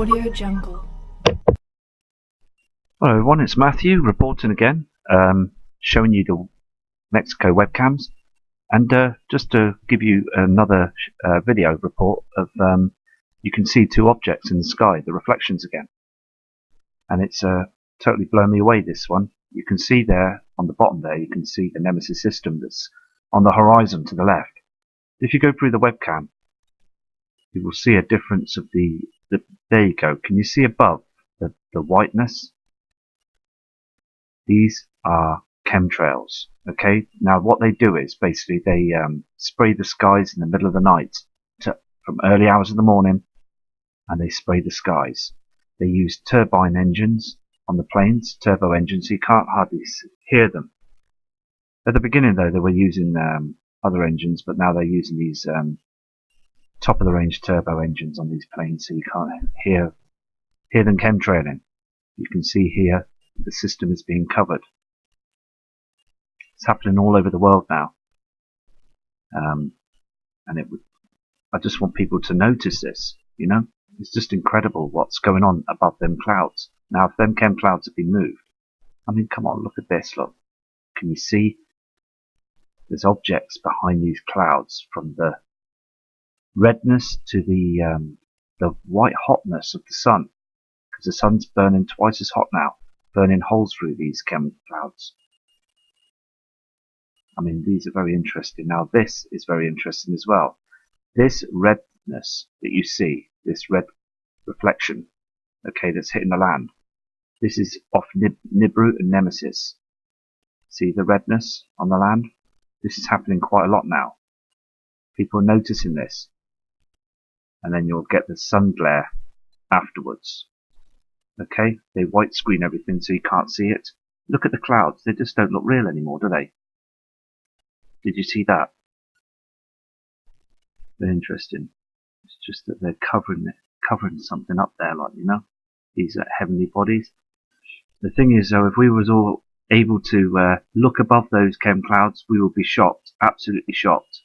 Audio Jungle. Hello everyone, it's Matthew reporting again, showing you the Mexico webcams, and just to give you another video report of you can see two objects in the sky, the reflections again, and it's totally blown me away, this one. You can see there on the bottom there, you can see the Nemesis system that's on the horizon to the left. If you go through the webcam, you will see a difference of there you go. Can you see above the whiteness? These are chemtrails. Okay, now what they do is basically they spray the skies in the middle of the night from early hours of the morning, and they spray the skies. They use turbine engines on the planes, turbo engines, so you can't hardly hear them. At the beginning though, they were using other engines, but now they're using these top of the range turbo engines on these planes, so you can't hear them chemtrailing. You can see here the system is being covered. It's happening all over the world now, and I just want people to notice this. You know, it's just incredible what's going on above them clouds. Now, if them chem clouds have been moved, I mean, come on, look at this. Look, can you see? There's objects behind these clouds, from the redness to the white hotness of the sun, because the sun's burning twice as hot now, burning holes through these chem clouds. I mean, these are very interesting. Now, this is very interesting as well. This redness that you see, this red reflection, okay, that's hitting the land, this is off Nibiru and Nemesis. See the redness on the land? This is happening quite a lot now. People are noticing this. And then you'll get the sun glare afterwards. Okay, they white screen everything so you can't see it. Look at the clouds, they just don't look real anymore, do they? Did you see that? They're interesting. It's just that they're covering something up there, like, you know, these heavenly bodies. The thing is though, if we was all able to look above those chem clouds, we will be shocked, absolutely shocked.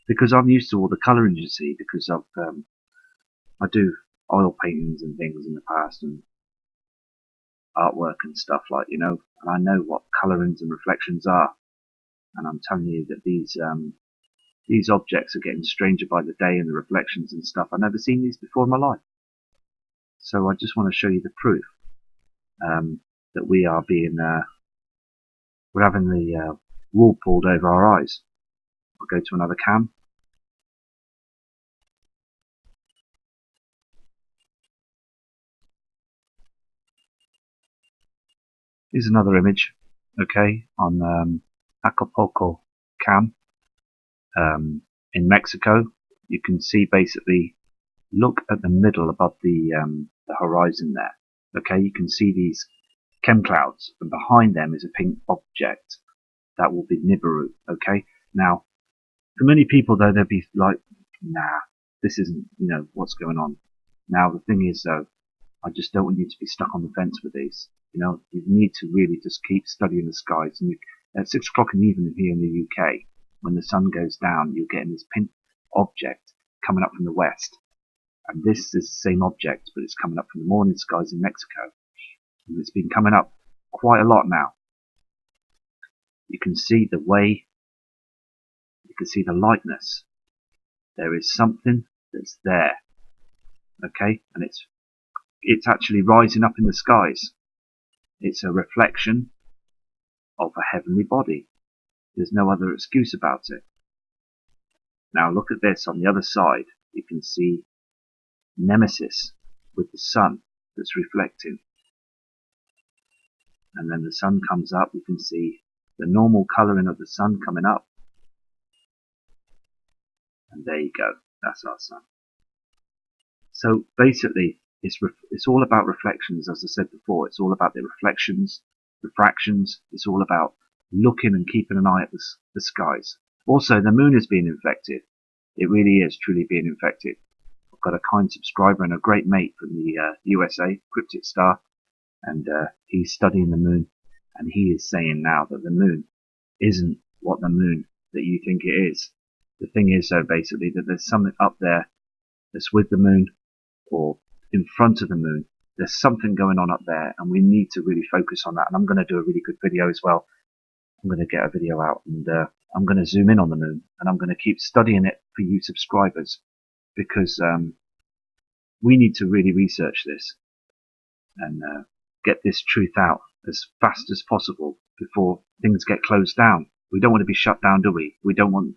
Because I'm used to all the colouring you see, because I do oil paintings and things in the past and artwork and stuff, like, you know, and I know what colourings and reflections are. And I'm telling you that these objects are getting stranger by the day, and the reflections and stuff. I've never seen these before in my life. So I just want to show you the proof that we are we're having the wool pulled over our eyes. I'll go to another cam. Here's another image, okay, on Acapulco cam in Mexico. You can see basically, look at the middle above the horizon there. Okay, you can see these chem clouds, and behind them is a pink object. That will be Nibiru. Okay, now for many people though, they'll be like, nah, this isn't, you know, what's going on. Now the thing is though, I just don't want you to be stuck on the fence with these. You know, you need to really just keep studying the skies. And at 6 o'clock in the evening here in the UK, when the sun goes down, you're getting this pink object coming up from the west. And this is the same object, but it's coming up from the morning skies in Mexico. And it's been coming up quite a lot now. You can see the way, you can see the lightness. There is something that's there. Okay, and it's actually rising up in the skies. It's a reflection of a heavenly body. There's no other excuse about it. Now look at this on the other side. You can see Nemesis with the sun that's reflecting. And then the sun comes up, you can see the normal colouring of the sun coming up. And there you go, that's our sun. So basically, it's all about reflections, as I said before. It's all about the reflections, refractions. It's all about looking and keeping an eye at the skies. Also, the moon is being infected. It really is truly being infected. I've got a kind subscriber and a great mate from the USA, Cryptic Star, and he's studying the moon, and he is saying now that the moon isn't what the moon that you think it is. The thing is, though, basically, that there's something up there that's with the moon, or in front of the moon. There's something going on up there, and we need to really focus on that. And I'm going to do a really good video as well. I'm going to get a video out, and I'm going to zoom in on the moon, and I'm going to keep studying it for you subscribers, because we need to really research this and get this truth out as fast as possible before things get closed down. We don't want to be shut down, do we? We don't want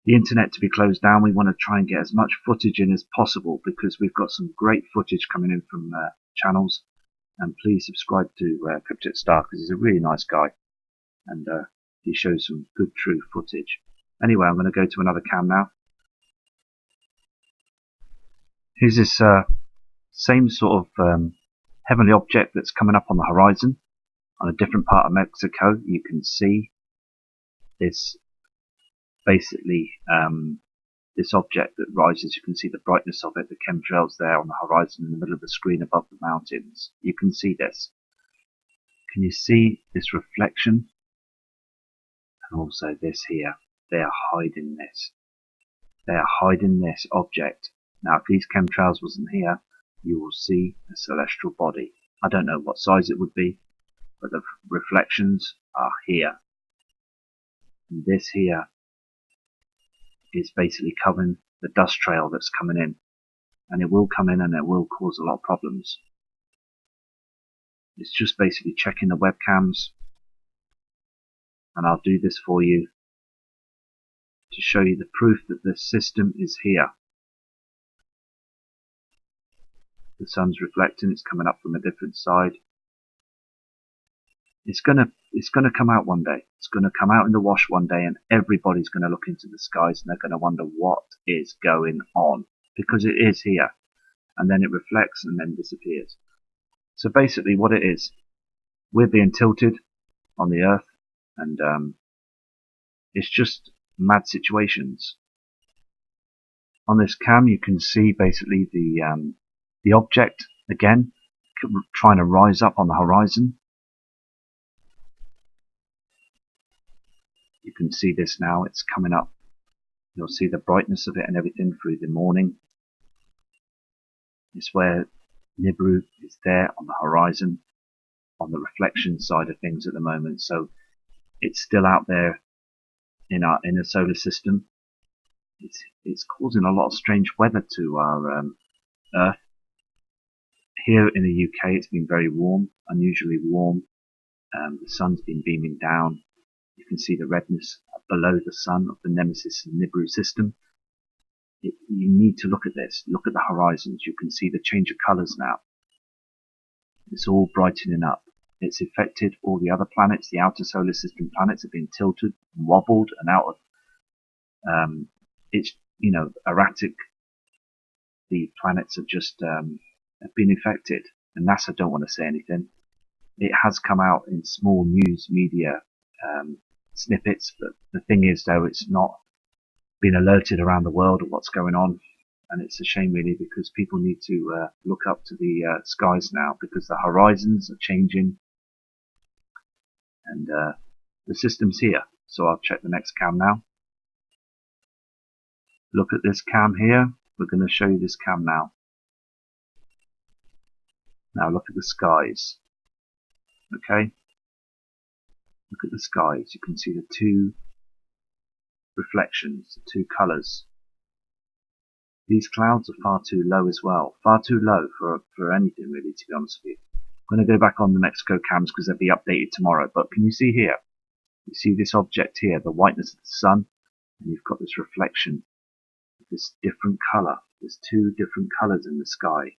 the internet to be closed down. We want to try and get as much footage in as possible, because we've got some great footage coming in from channels. And please subscribe to Cryptic Star, because he's a really nice guy, and he shows some good true footage. Anyway, I'm going to go to another cam now. Here's this same sort of heavenly object that's coming up on the horizon on a different part of Mexico. You can see this basically this object that rises. You can see the brightness of it, the chemtrails there on the horizon in the middle of the screen above the mountains. You can see this. Can you see this reflection? And also this here. They are hiding this. They are hiding this object. Now, if these chemtrails wasn't here, you will see a celestial body. I don't know what size it would be, but the reflections are here. And this here is basically covering the dust trail that's coming in. And it will come in and it will cause a lot of problems. It's just basically checking the webcams. And I'll do this for you to show you the proof that this system is here. The sun's reflecting, it's coming up from a different side. It's gonna come out one day. It's gonna come out in the wash one day, and everybody's gonna look into the skies and they're gonna wonder what is going on, because it is here, and then it reflects and then disappears. So basically, what it is, we're being tilted on the Earth, and it's just mad situations. On this cam, you can see basically the object again trying to rise up on the horizon. You can see this now, it's coming up. You'll see the brightness of it and everything through the morning. It's where Nibiru is there on the horizon, on the reflection side of things at the moment. So it's still out there in our inner solar system. It's causing a lot of strange weather to our Earth. Here in the UK, it's been very warm, unusually warm. The sun's been beaming down. You can see the redness below the sun of the Nemesis and Nibiru system. You need to look at this. Look at the horizons. You can see the change of colours now. It's all brightening up. It's affected all the other planets. The outer solar system planets have been tilted, wobbled, and out of. It's erratic. The planets have just have been affected, and NASA don't want to say anything. It has come out in small news media snippets, but the thing is, though, it's not been alerted around the world of what's going on, and it's a shame really, because people need to look up to the skies now, because the horizons are changing, and the system's here. So I'll check the next cam now. Look at this cam here. We're going to show you this cam now. Now look at the skies. Okay? Look at the skies. You can see the two reflections, the two colours. These clouds are far too low as well. Far too low for anything really, to be honest with you. I'm going to go back on the Mexico cams because they'll be updated tomorrow. But can you see here? You see this object here, the whiteness of the sun, and you've got this reflection, this different colour. There's two different colours in the sky.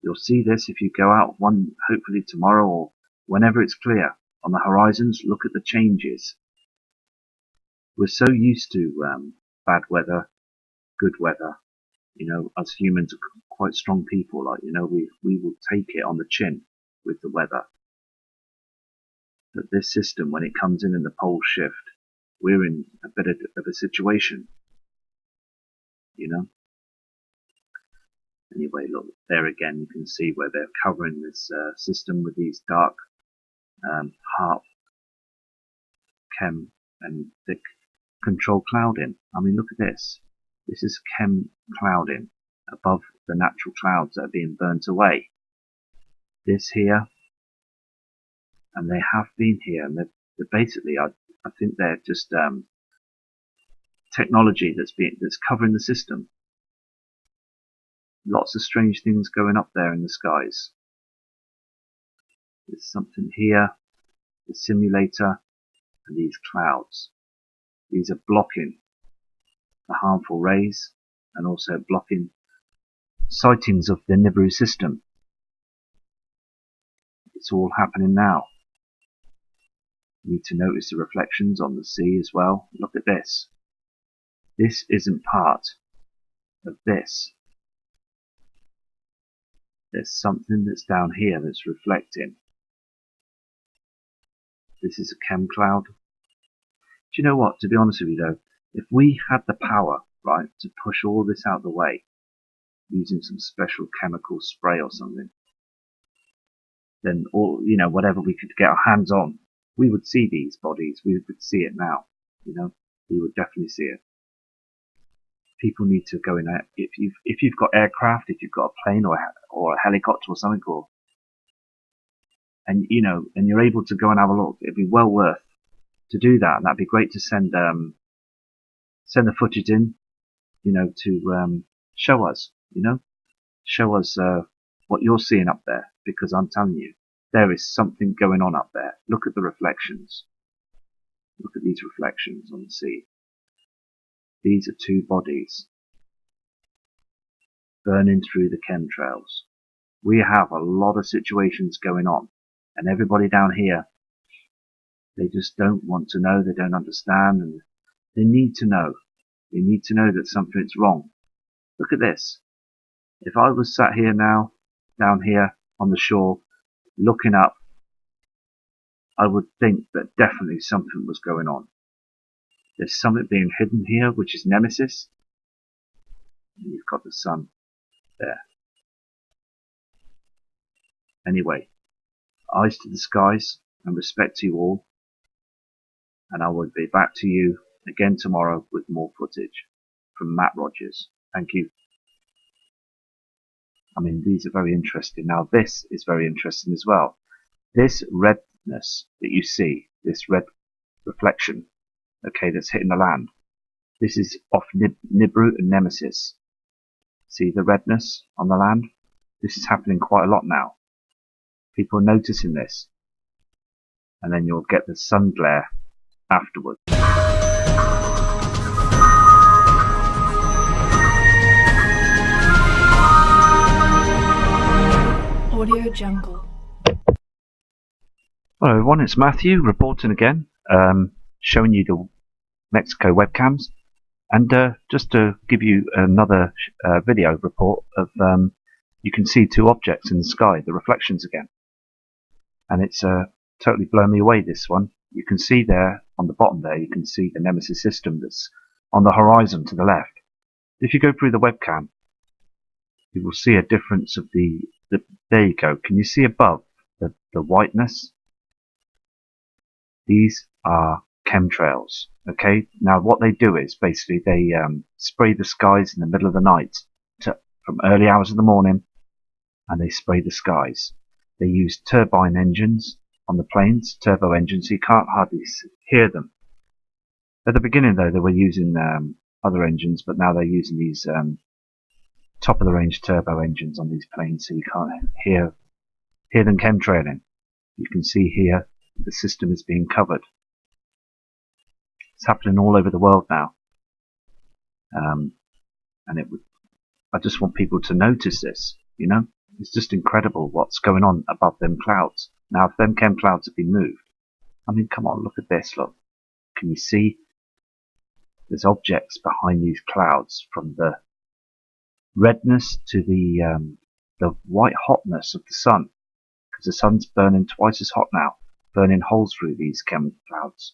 You'll see this if you go out hopefully tomorrow or whenever it's clear. On the horizons, look at the changes. We're so used to bad weather, good weather. Us humans are quite strong people. We will take it on the chin with the weather. But this system, when it comes in the pole shift, we're in a bit of a situation. Anyway, look there again. You can see where they're covering this system with these dark harp, chem, and thick control clouding. I mean, look at this. This is chem clouding above the natural clouds that are being burnt away. This here, and they have been here, and they're basically, I think they're just technology that's covering the system. Lots of strange things going up there in the skies. There's something here, the simulator, and these clouds. These are blocking the harmful rays and also blocking sightings of the Nibiru system. It's all happening now. You need to notice the reflections on the sea as well. Look at this. This isn't part of this. There's something that's down here that's reflecting. This is a chem cloud. Do you know what? To be honest with you though, if we had the power, right, to push all this out of the way, using some special chemical spray or something, then all, you know, whatever we could get our hands on, we would see these bodies. We would see it now. You know, we would definitely see it. People need to go in there. If you've got aircraft, if you've got a plane or a helicopter or something, and you know, and you're able to go and have a look, it'd be well worth to do that. And that'd be great to send the footage in, you know, to show us, you know, what you're seeing up there, because I'm telling you, there is something going on up there. Look at the reflections. Look at these reflections on the sea. These are two bodies burning through the chemtrails. We have a lot of situations going on, and everybody down here, they just don't want to know, they don't understand, and they need to know. They need to know that something's wrong. Look at this. If I was sat here now, down here on the shore, looking up, I would think that definitely something was going on. There's something being hidden here, which is Nemesis. And you've got the sun there. Anyway, eyes to the skies and respect to you all. And I will be back to you again tomorrow with more footage from Matt Rogers. Thank you. I mean, these are very interesting. Now, this is very interesting as well. This redness that you see, this red reflection, okay, that's hitting the land. This is off Nibiru and Nemesis. See the redness on the land? This is happening quite a lot now. People are noticing this. And then you'll get the sun glare afterwards. Audio Jungle. Hello everyone, it's Matthew reporting again, showing you the Mexico webcams, and just to give you another video report of you can see two objects in the sky, the reflections again, and it's totally blown me away, this one. You can see there on the bottom there, you can see the Nemesis system that's on the horizon to the left. If you go through the webcam, you will see a difference of there you go. Can you see above the whiteness? These are chemtrails. Okay, now what they do is basically they spray the skies in the middle of the night from early hours of the morning, and they spray the skies. They use turbine engines on the planes, turbo engines, so you can't hardly hear them. At the beginning though, they were using other engines, but now they're using these top of the range turbo engines on these planes, so you can't hear them chemtrailing. You can see here the system is being covered. It's happening all over the world now, and I just want people to notice this. You know, it's just incredible what's going on above them clouds. Now, if them chem clouds have been moved, I mean, come on, look at this. Look, can you see? There's objects behind these clouds, from the redness to the white hotness of the sun, because the sun's burning twice as hot now, burning holes through these chem clouds.